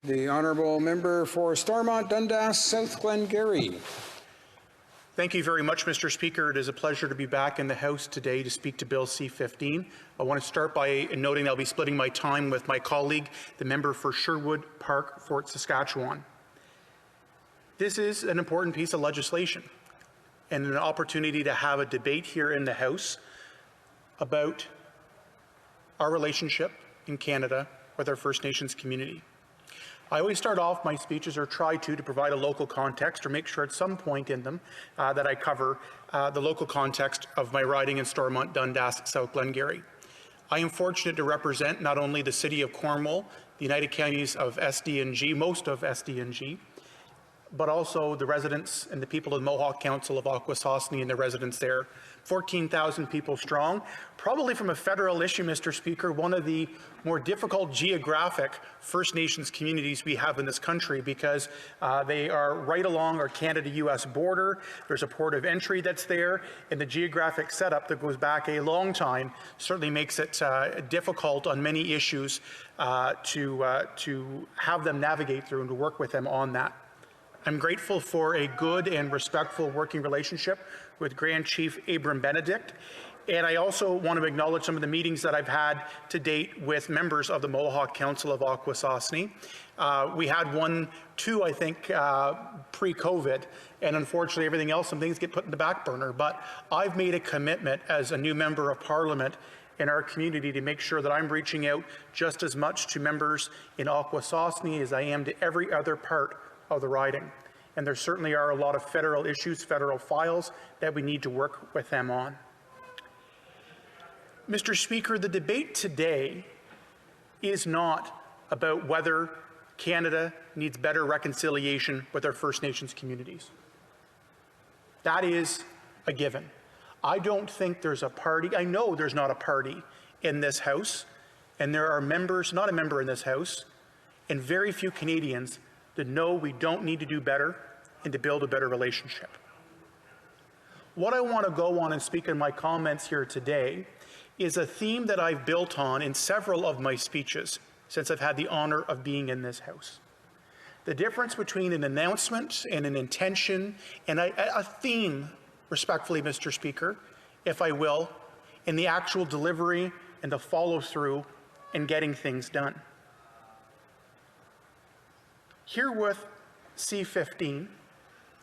The honourable member for Stormont-Dundas-South Glengarry. Thank you very much, Mr. Speaker. It is a pleasure to be back in the House today to speak to Bill C-15. I want to start by noting I'll be splitting my time with my colleague, the member for Sherwood Park, Fort Saskatchewan. This is an important piece of legislation and an opportunity to have a debate here in the House about our relationship in Canada with our First Nations community. I always start off my speeches, or try to provide a local context, or make sure at some point in them that I cover the local context of my riding in Stormont-Dundas-South Glengarry. I am fortunate to represent not only the City of Cornwall, the United Counties of SD&G, most of SD&G, but also the residents and the people of the Mohawk Council of Akwesasne and the residents there. 14,000 people strong. Probably from a federal issue, Mr. Speaker, one of the more difficult geographic First Nations communities we have in this country, because they are right along our Canada-US border. There's a port of entry that's there, and the geographic setup that goes back a long time certainly makes it difficult on many issues to have them navigate through and to work with them on that. I'm grateful for a good and respectful working relationship with Grand Chief Abram Benedict, and I also want to acknowledge some of the meetings that I've had to date with members of the Mohawk Council of Akwesasne. We had two, I think, pre-COVID, and unfortunately everything else, some things get put in the back burner, but I've made a commitment as a new member of Parliament in our community to make sure that I'm reaching out just as much to members in Akwesasne as I am to every other part of the riding. And there certainly are a lot of federal issues, federal files that we need to work with them on. Mr. Speaker, the debate today is not about whether Canada needs better reconciliation with our First Nations communities. That is a given. I don't think there's a party, I know there's not a party in this House, and there are members, not a member in this House, and very few Canadians that know we don't need to do better and to build a better relationship. What I want to go on and speak in my comments here today is a theme that I've built on in several of my speeches since I've had the honor of being in this House. The difference between an announcement and an intention and a theme, respectfully, Mr. Speaker, if I will, in the actual delivery and the follow-through and getting things done. Here with C-15,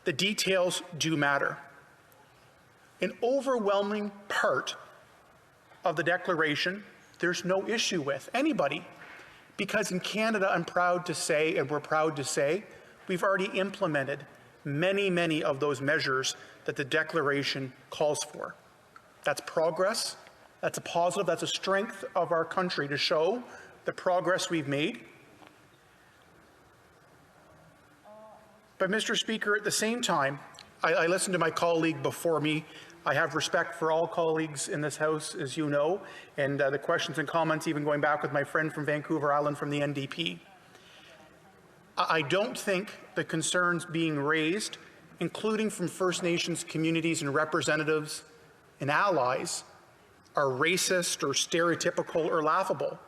the details do matter. An overwhelming part of the declaration there's no issue with, anybody, because in Canada, I'm proud to say, and we're proud to say, we've already implemented many of those measures that the declaration calls for. That's progress, that's a positive, that's a strength of our country to show the progress we've made. But Mr. Speaker, at the same time, I listened to my colleague before me. I have respect for all colleagues in this House, as you know, and the questions and comments even going back with my friend from Vancouver Island from the NDP. I don't think the concerns being raised, including from First Nations communities and representatives and allies, are racist or stereotypical or laughable.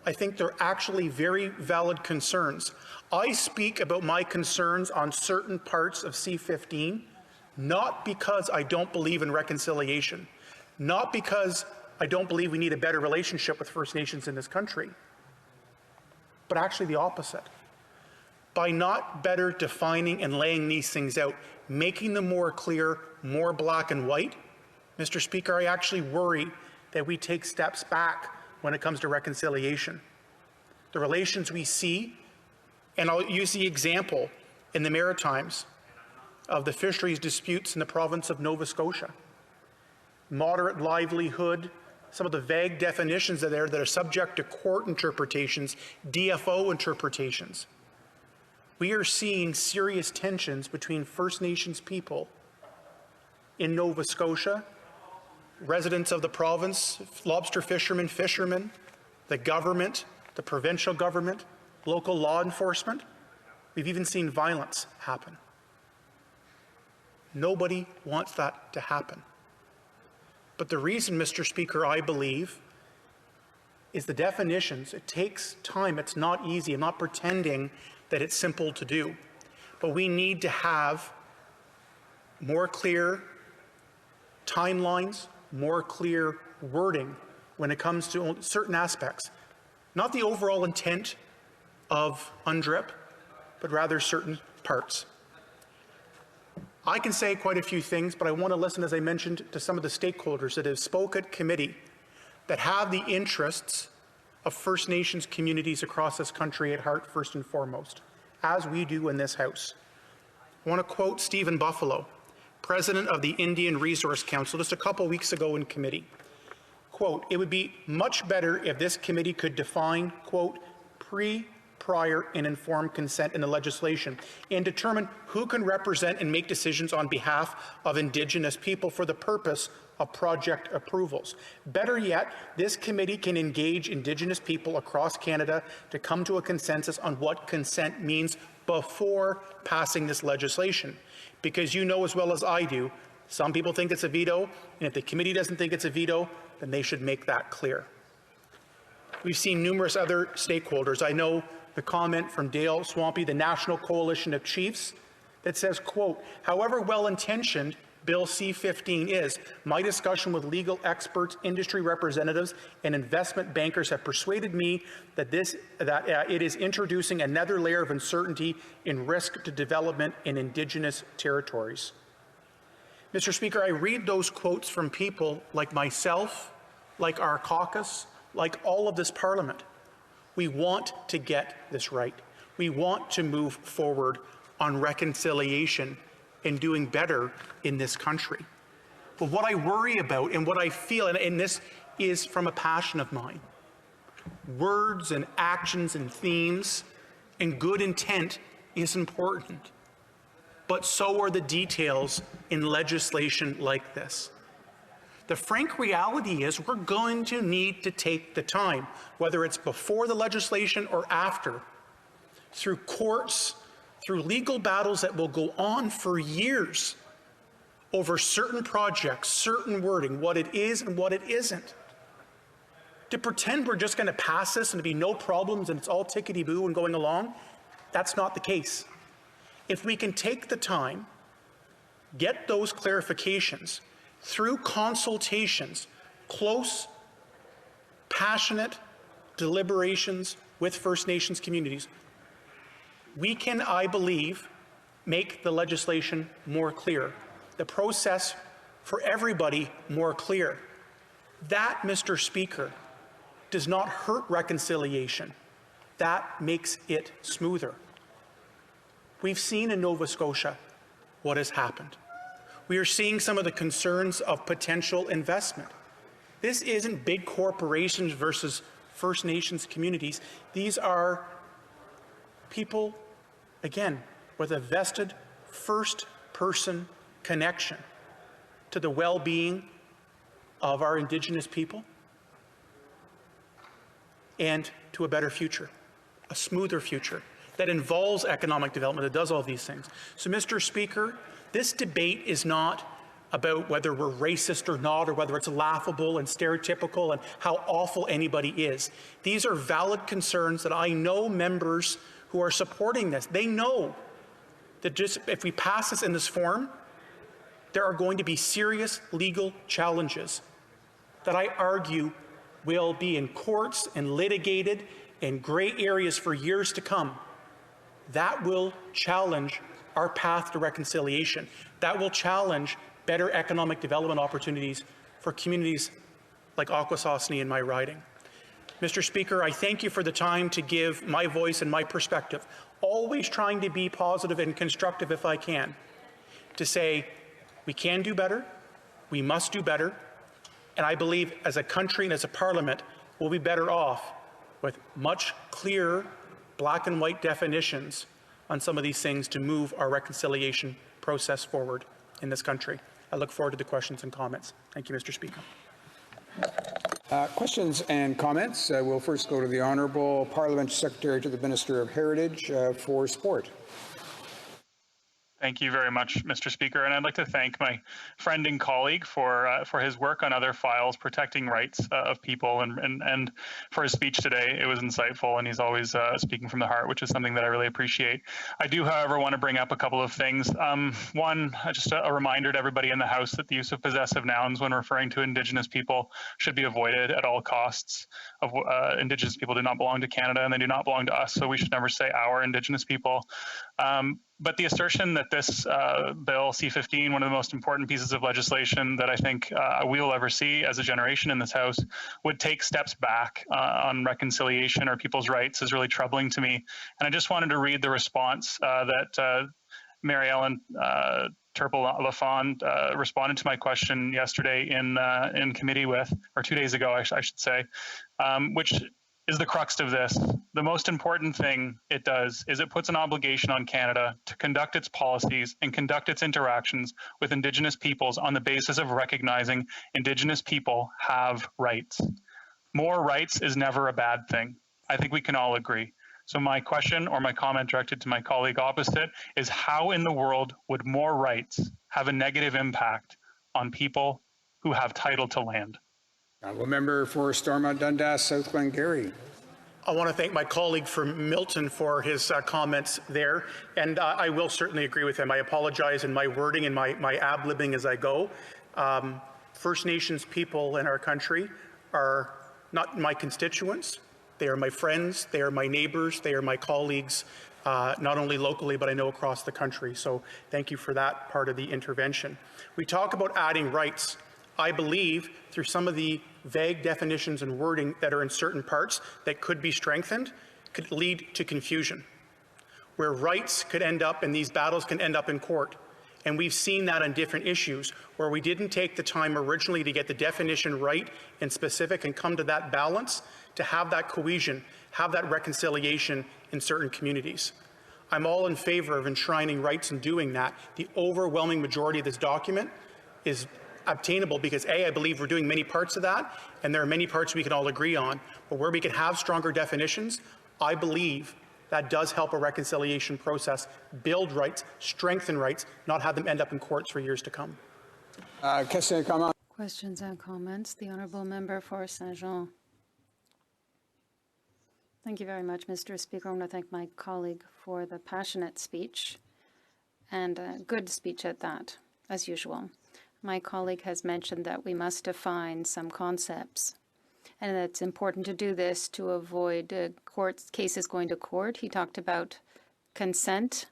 I think they're actually very valid concerns. I speak about my concerns on certain parts of C-15, not because I don't believe in reconciliation, not because I don't believe we need a better relationship with First Nations in this country, but actually the opposite. By not better defining and laying these things out, making them more clear, more black and white, Mr. Speaker, I actually worry that we take steps back when it comes to reconciliation. The relations we see, and I'll use the example in the Maritimes of the fisheries disputes in the province of Nova Scotia. Moderate livelihood, some of the vague definitions that are subject to court interpretations, DFO interpretations. We are seeing serious tensions between First Nations people in Nova Scotia, residents of the province, lobster fishermen, the government, the provincial government, local law enforcement. We've even seen violence happen. Nobody wants that to happen. But the reason, Mr. Speaker, I believe, is the definitions. It takes time. It's not easy. I'm not pretending that it's simple to do. But we need to have more clear timelines, more clear wording when it comes to certain aspects. Not the overall intent of Undrip, but rather certain parts. I can say quite a few things, but I want to listen, as I mentioned, to some of the stakeholders that have spoke at committee that have the interests of First Nations communities across this country at heart first and foremost, as we do in this House. I want to quote Stephen Buffalo, President of the Indian Resource Council, just a couple weeks ago in committee. Quote, "It would be much better if this committee could define, quote, prior, and informed consent in the legislation and determine who can represent and make decisions on behalf of Indigenous people for the purpose of project approvals. Better yet, this committee can engage Indigenous people across Canada to come to a consensus on what consent means before passing this legislation. Because you know as well as I do, some people think it's a veto, and if the committee doesn't think it's a veto, then they should make that clear." We've seen numerous other stakeholders. I know the comment from Dale Swampy, the National Coalition of Chiefs, that says, quote, "However well-intentioned Bill C-15 is, my discussion with legal experts, industry representatives, and investment bankers have persuaded me that it is introducing another layer of uncertainty and risk to development in Indigenous territories." Mr. Speaker, I read those quotes from people like myself, like our caucus, like all of this Parliament. We want to get this right. We want to move forward on reconciliation and doing better in this country. But what I worry about and what I feel, and this is from a passion of mine, words and actions and themes and good intent is important, but so are the details in legislation like this. The frank reality is we're going to need to take the time, whether it's before the legislation or after, through courts, through legal battles that will go on for years over certain projects, certain wording, what it is and what it isn't. To pretend we're just going to pass this and to be no problems and it's all tickety-boo and going along, that's not the case. If we can take the time, get those clarifications, through consultations, close, passionate deliberations with First Nations communities, we can, I believe, make the legislation more clear, the process for everybody more clear. That, Mr. Speaker, does not hurt reconciliation. That makes it smoother. We've seen in Nova Scotia what has happened. We are seeing some of the concerns of potential investment. This isn't big corporations versus First Nations communities. These are people, again, with a vested first-person connection to the well-being of our Indigenous people and to a better future, a smoother future that involves economic development, that does all these things. So, Mr. Speaker, this debate is not about whether we're racist or not, or whether it's laughable and stereotypical and how awful anybody is. These are valid concerns that I know members who are supporting this. They know that just if we pass this in this form, there are going to be serious legal challenges that I argue will be in courts and litigated in gray areas for years to come. That will challenge our path to reconciliation. That will challenge better economic development opportunities for communities like Akwesasne in my riding. Mr. Speaker, I thank you for the time to give my voice and my perspective, always trying to be positive and constructive if I can, to say we can do better, we must do better, and I believe as a country and as a Parliament, we'll be better off with much clearer black and white definitions on some of these things to move our reconciliation process forward in this country. I look forward to the questions and comments. Thank you, Mr. Speaker. Questions and comments. We'll first go to the Honourable Parliamentary Secretary to the Minister of Heritage for Sport. Thank you very much, Mr. Speaker. And I'd like to thank my friend and colleague for his work on other files protecting rights of people, and for his speech today. It was insightful, and he's always speaking from the heart, which is something that I really appreciate. I do, however, want to bring up a couple of things. One, just a reminder to everybody in the House that the use of possessive nouns when referring to Indigenous people should be avoided at all costs. Indigenous people do not belong to Canada, and they do not belong to us, so we should never say our Indigenous people. But the assertion that this bill, C-15, one of the most important pieces of legislation that I think we will ever see as a generation in this House, would take steps back on reconciliation or people's rights is really troubling to me. And I just wanted to read the response that Mary Ellen Turpel-Lafond responded to my question yesterday in committee with, or 2 days ago, I should say, which is the crux of this. The most important thing it does is it puts an obligation on Canada to conduct its policies and conduct its interactions with Indigenous peoples on the basis of recognizing Indigenous people have rights. More rights is never a bad thing. I think we can all agree. So my question or my comment directed to my colleague opposite is, how in the world would more rights have a negative impact on people who have title to land? Honourable member for Stormont-Dundas-South Glengarry. I want to thank my colleague from Milton for his comments there, and I will certainly agree with him. I apologize in my wording and my ad-libbing as I go. First Nations people in our country are not my constituents. They are my friends, they are my neighbours, they are my colleagues, not only locally, but I know across the country. So thank you for that part of the intervention. We talk about adding rights. I believe through some of the vague definitions and wording that are in certain parts that could be strengthened could lead to confusion, where rights could end up and these battles can end up in court. And we've seen that on different issues where we didn't take the time originally to get the definition right and specific and come to that balance, to have that cohesion, have that reconciliation in certain communities. I'm all in favor of enshrining rights and doing that. The overwhelming majority of this document is obtainable because I believe we're doing many parts of that, and there are many parts we can all agree on. But where we can have stronger definitions, I believe that does help a reconciliation process, build rights, strengthen rights, not have them end up in courts for years to come. Questions and comments. The honourable member for Saint-Jean. Thank you very much, Mr. Speaker. I want to thank my colleague for the passionate speech, and a good speech at that, as usual. My colleague has mentioned that we must define some concepts, and it's important to do this to avoid cases going to court. He talked about consent,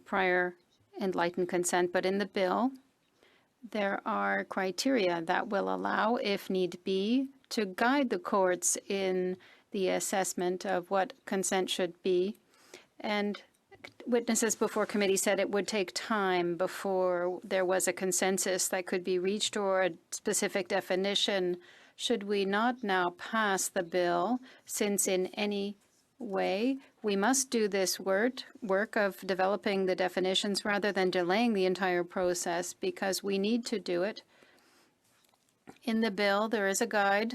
prior enlightened consent, but in the bill, there are criteria that will allow, if need be, to guide the courts in the assessment of what consent should be. And witnesses before committee said it would take time before there was a consensus that could be reached or a specific definition. Should we not now pass the bill, since in any way we must do this work of developing the definitions rather than delaying the entire process, because we need to do it? In the bill, there is a guide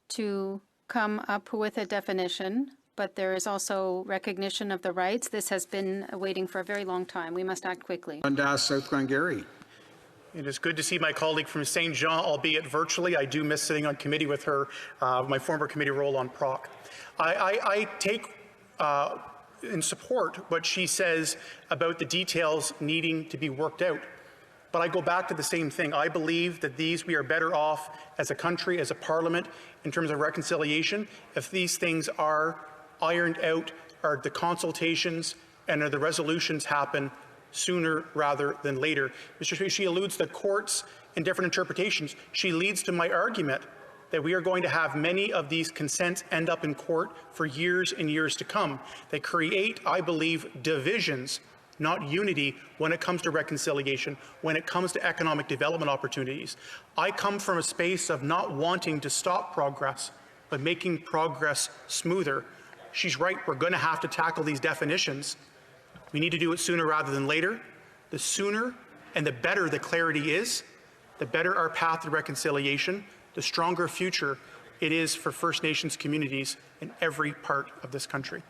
to come up with a definition, but there is also recognition of the rights. This has been waiting for a very long time. We must act quickly. Dundas-South Glengarry. It is good to see my colleague from St. Jean, albeit virtually. I do miss sitting on committee with her, my former committee role on PROC. I take in support what she says about the details needing to be worked out. But I go back to the same thing. I believe that we are better off as a country, as a parliament, in terms of reconciliation, if these things are ironed out, or the consultations and the resolutions happen sooner rather than later. Mr. Speaker, she alludes to courts and different interpretations. She leads to my argument that we are going to have many of these consents end up in court for years and years to come. They create, I believe, divisions, not unity, when it comes to reconciliation, when it comes to economic development opportunities. I come from a space of not wanting to stop progress, but making progress smoother. She's right, we're going to have to tackle these definitions. We need to do it sooner rather than later. The sooner and the better the clarity is, the better our path to reconciliation, the stronger future it is for First Nations communities in every part of this country.